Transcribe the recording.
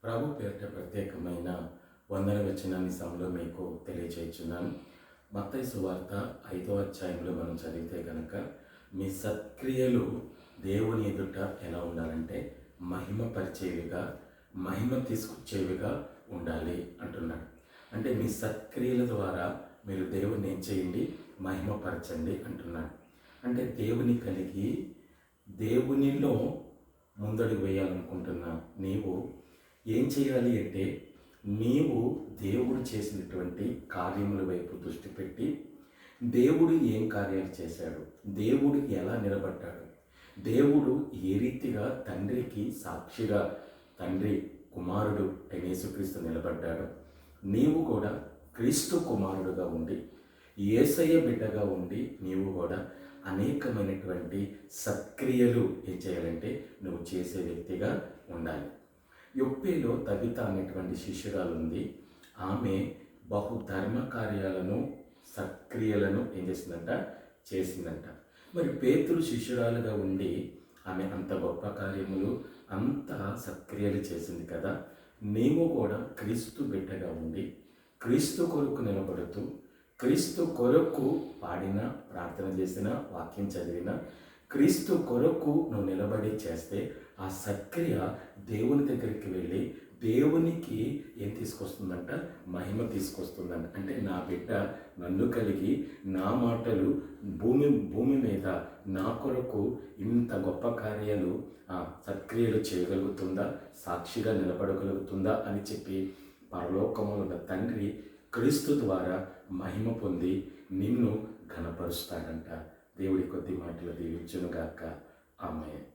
ప్రభు పేరిట ప్రత్యేకమైన వందన వచనాన్ని సమలో మీకు తెలియచేస్తున్నాను. మత్తయి సువార్త 5వ అధ్యాయంలో మనం చదివితే కనుక మీ సత్క్రియలు దేవుని ఎదుట ఎలా ఉండాలంటే మహిమపరిచేవిగా, మహిమ తీసుకొచ్చేవిగా ఉండాలి అంటున్నాడు. అంటే మీ సత్క్రియల ద్వారా మీరు దేవుని ఏం చేయండి, మహిమపరచండి అంటున్నాడు. అంటే దేవుని కలిగి దేవునిలో ముందడుగు వేయాలనుకుంటున్నా నీవు ఏం చేయాలి అంటే, నీవు దేవుడు చేసినటువంటి కార్యముల వైపు దృష్టి పెట్టి దేవుడు ఏం కార్యాలు చేశాడు, దేవుడు ఎలా నిలబడ్డాడు, దేవుడు ఏ రీతిగా తండ్రికి సాక్షిగా తండ్రి కుమారుడు అయిన యేసుక్రీస్తు నిలబడ్డాడు, నీవు కూడా క్రీస్తు కుమారుడుగా ఉండి యేసయ్య బిడ్డగా ఉండి నీవు కూడా అనేకమైనటువంటి సత్క్రియలు ఏం చేయాలంటే నువ్వు చేసే వ్యక్తిగా ఉండాలి. యొప్పేలో తబిత అనేటువంటి శిష్యురాలు ఉంది. ఆమె బహు ధర్మ కార్యాలను సత్క్రియలను ఏం చేసిందంట. మరి పేతురు శిష్యురాలుగా ఉండి ఆమె అంత గొప్ప కార్యములు అంత సత్క్రియలు చేసింది కదా. నీవు కూడా క్రీస్తు బిడ్డగా ఉండి క్రీస్తు కొరకు నిలబడుతూ క్రీస్తు కొరకు పాడిన, ప్రార్థన చేసిన, వాక్యం చదివిన, క్రీస్తు కొరకు నువ్వు నిలబడి చేస్తే ఆ సత్క్రియ దేవుని దగ్గరికి వెళ్ళి దేవునికి ఏం తీసుకొస్తుందంట, మహిమ తీసుకొస్తుందంట. అంటే నా బిడ్డ నన్ను కలిగి నా మాటలు భూమి మీద నా కొరకు ఇంత గొప్ప కార్యాలు సత్క్రియలు చేయగలుగుతుందా, సాక్షిగా నిలబడగలుగుతుందా అని చెప్పి పరలోకములో ఉన్న తండ్రి క్రీస్తు ద్వారా మహిమ పొంది నిన్ను ఘనపరుస్తాడంట. దేవుడి కొద్ది మాటలు దీవించునుగాక. ఆమేన్.